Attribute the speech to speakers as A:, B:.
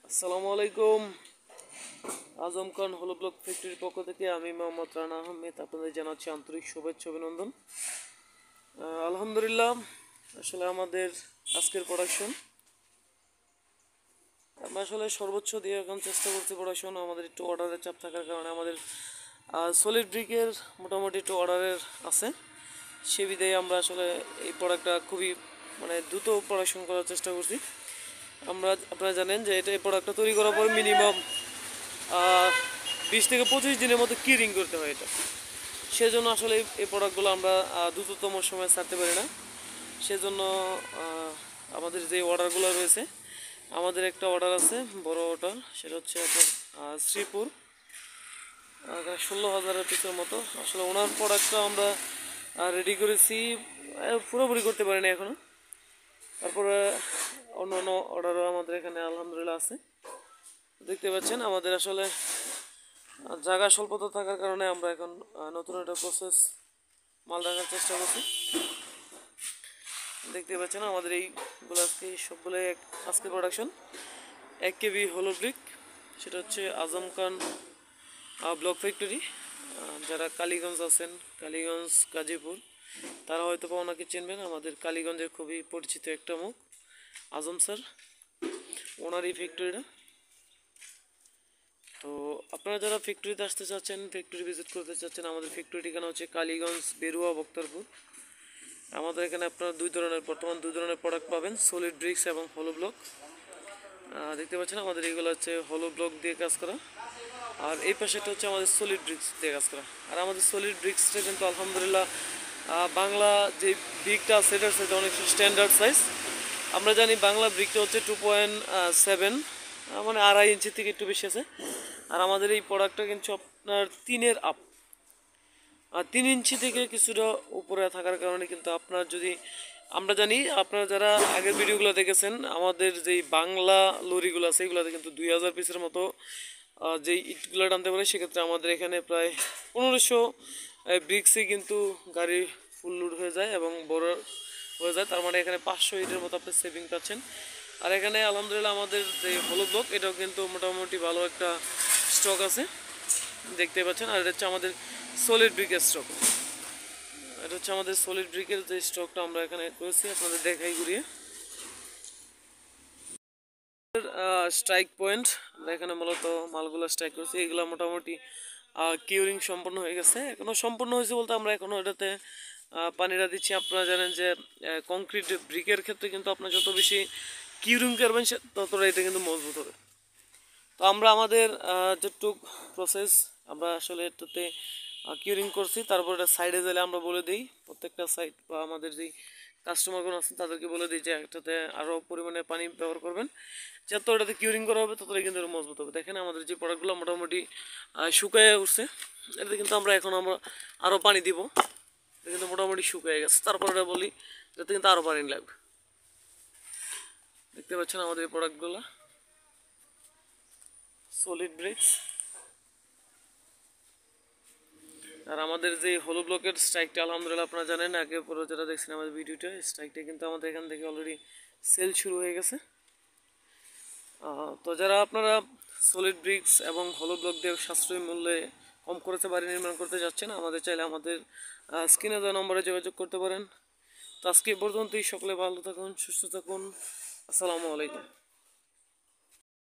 A: আসসালামু আলাইকুম। আজম খান হলো ব্লক ফ্যাক্টরির পক্ষ থেকে আমি মোহাম্মদ রানা আহমেদ আপনাদের জানাচ্ছি আন্তরিক শুভেচ্ছা অভিনন্দন। আলহামদুলিল্লাহ, আসলে আমাদের আজকের প্রোডাকশন আমরা আসলে সর্বোচ্চ দিয়ে এখন চেষ্টা করছি। প্রোডাকশন আমাদের একটু অর্ডারের চাপ থাকার কারণে আমাদের সলিড ব্রিকের মোটামুটি একটু অর্ডারের আছে, সে বিধায় আমরা আসলে এই প্রোডাক্টটা খুবই দ্রুত প্রোডাকশন করার চেষ্টা করছি। আপনারা জানেন যে এই প্রোডাক্টটা তৈরি করার পর মিনিমাম 20 থেকে 25 দিনের মতো কিউরিং করতে হয়। এটা সেজন্য আসলে এই প্রোডাক্টগুলো আমরা দ্রুততম সময়ে ছাড়তে পারি না। সেজন্য আমাদের যে অর্ডারগুলো রয়েছে, আমাদের একটা অর্ডার আছে বড় অর্ডার, সেটা হচ্ছে আপনার শ্রীপুর 16,000 পিসের মতো। আসলে ওনার প্রোডাক্টটা আমরা রেডি করেছি, পুরোপুরি করতে পারিনি এখনো। তারপরে অন্য অন্য অর্ডারও আমাদের এখানে আলহামদুলিল্লাহ আছে। দেখতে পাচ্ছেন আমাদের আসলে জায়গা স্বল্পতা থাকার কারণে আমরা এখন নতুন একটা প্রসেস মাল রাখার চেষ্টা করছি। দেখতে পাচ্ছেন আমাদের এইগুলো আজকে সবগুলো আজকে প্রোডাকশন 1 কেবি হলো ব্রিক, সেটা হচ্ছে আজম খান ব্লক ফ্যাক্টরি। যারা কালীগঞ্জ আছেন, কালীগঞ্জ গাজীপুর, তারা হয়তো ওনাকে চিনবেন। আমাদের কালীগঞ্জের খুবই পরিচিত একটা মুখ আজম স্যার, ওনার এই ফ্যাক্টরিটা। তো আপনারা যারা ফ্যাক্টরিতে আসতে চাচ্ছেন, ফ্যাক্টরি ভিজিট করতে চাচ্ছেন, আমাদের ফ্যাক্টরি ঠিকানা হচ্ছে কালীগঞ্জ বেরুয়া বক্তারপুর। আমাদের এখানে আপনারা বর্তমান দুই ধরনের প্রোডাক্ট পাবেন, সলিড ব্রিক্স এবং হলো ব্লক। দেখতে পাচ্ছেন আমাদের এইগুলো হচ্ছে হলো ব্লক দিয়ে কাজ করা, আর এই পাশেটা হচ্ছে আমাদের সলিড ব্রিক্স দিয়ে কাজ করা। আর আমাদের সলিড ব্রিক্সটা কিন্তু আলহামদুলিল্লাহ বাংলা যে ব্রিকটা আছে সেটা হচ্ছে অনেক স্ট্যান্ডার্ড সাইজ। আমরা জানি বাংলা ব্রিকটা হচ্ছে 2.7, মানে 2.5 ইঞ্চি থেকে একটু বেশি আছে। আর আমাদের এই প্রোডাক্টটা কিন্তু আপনার 3-এর আপ, আর 3 ইঞ্চি থেকে কিছুটা উপরে থাকার কারণে কিন্তু আমরা জানি, আপনারা যারা আগের ভিডিওগুলো দেখেছেন, আমাদের যেই বাংলা লরিগুলো আছে এগুলোতে কিন্তু 2000 পিসের মতো যেই ইটগুলো টানতে পারে। সেক্ষেত্রে আমাদের এখানে প্রায় 1500 ব্রিক্সে কিন্তু গাড়ি ফুল লোড হয়ে যায় এবং বড় হয়ে যায়। তার মানে এখানে 500 ইটের মতো আপনি সেভিং পাচ্ছেন। আর এখানে আলহামদুলিল্লাহ আমাদের যে হলো ব্লক, এটাও কিন্তু মোটামুটি ভালো একটা স্টক আছে, দেখতে পাচ্ছেন। আর এটা হচ্ছে আমাদের সলিড ব্রিকের স্টক। এটা হচ্ছে আমাদের সলিড ব্রিকের যে স্টকটা আমরা এখানে করেছি, আপনাদের দেখাই ঘুরিয়ে। স্ট্রাইক পয়েন্ট আমরা এখানে মূলত মালগুলো স্ট্রাইক করছি, এগুলো মোটামুটি কিউরিং সম্পন্ন হয়ে গেছে। এখনো সম্পন্ন হয়েছে বলতে আমরা এখনো এটাতে পানিটা দিচ্ছি। আপনারা জানেন যে কংক্রিট ব্রিকের ক্ষেত্রে কিন্তু আপনার যত বেশি কিউরিং করবেন ততটা এটা কিন্তু মজবুত হবে। তো আমরা আমাদের যেটুক প্রসেস আমরা আসলে এটাতে কিউরিং করছি, তারপর এটা সাইডে গেলে আমরা বলে দিই প্রত্যেকটা সাইড বা আমাদের যেই কাস্টমারগুলো আছেন তাদেরকে বলে দিই যে একটাতে আরও পরিমাণে পানি ব্যবহার করবেন, যত এটাতে কিউরিং করা হবে ততটাই কিন্তু মজবুত হবে। দেখেন আমাদের যে প্রোডাক্টগুলো মোটামুটি শুকায় উঠছে, এটাতে কিন্তু আমরা আরও পানি দিব। এটা কিন্তু মোটামুটি শুকিয়ে গেছে। তারপর এটা বলি এটাতে কিন্তু আরও পানি লাগবে। দেখতে পাচ্ছেন আমাদের এই প্রোডাক্টগুলো সলিড ব্রিক্স। আর আমাদের যে হলো ব্লকের স্ট্রাইকটা আলহামদুলিল্লাহ আপনারা জানেন, আগে পরে যারা দেখছেন আমাদের ভিডিওটা, স্ট্রাইকটা কিন্তু আমাদের এখান থেকে অলরেডি সেল শুরু হয়ে গেছে। তো যারা আপনারা সলিড ব্রিক্স এবং হলো ব্লক দিয়ে সাশ্রয়ী মূল্যে কম খরচে বাড়ি নির্মাণ করতে যাচ্ছেন, আমাদের স্ক্রিনে দেওয়া নম্বরে যোগাযোগ করতে পারেন। তো আজকে পর্যন্তই, সকলে ভালো থাকুন, সুস্থ থাকুন। আসসালামু আলাইকুম।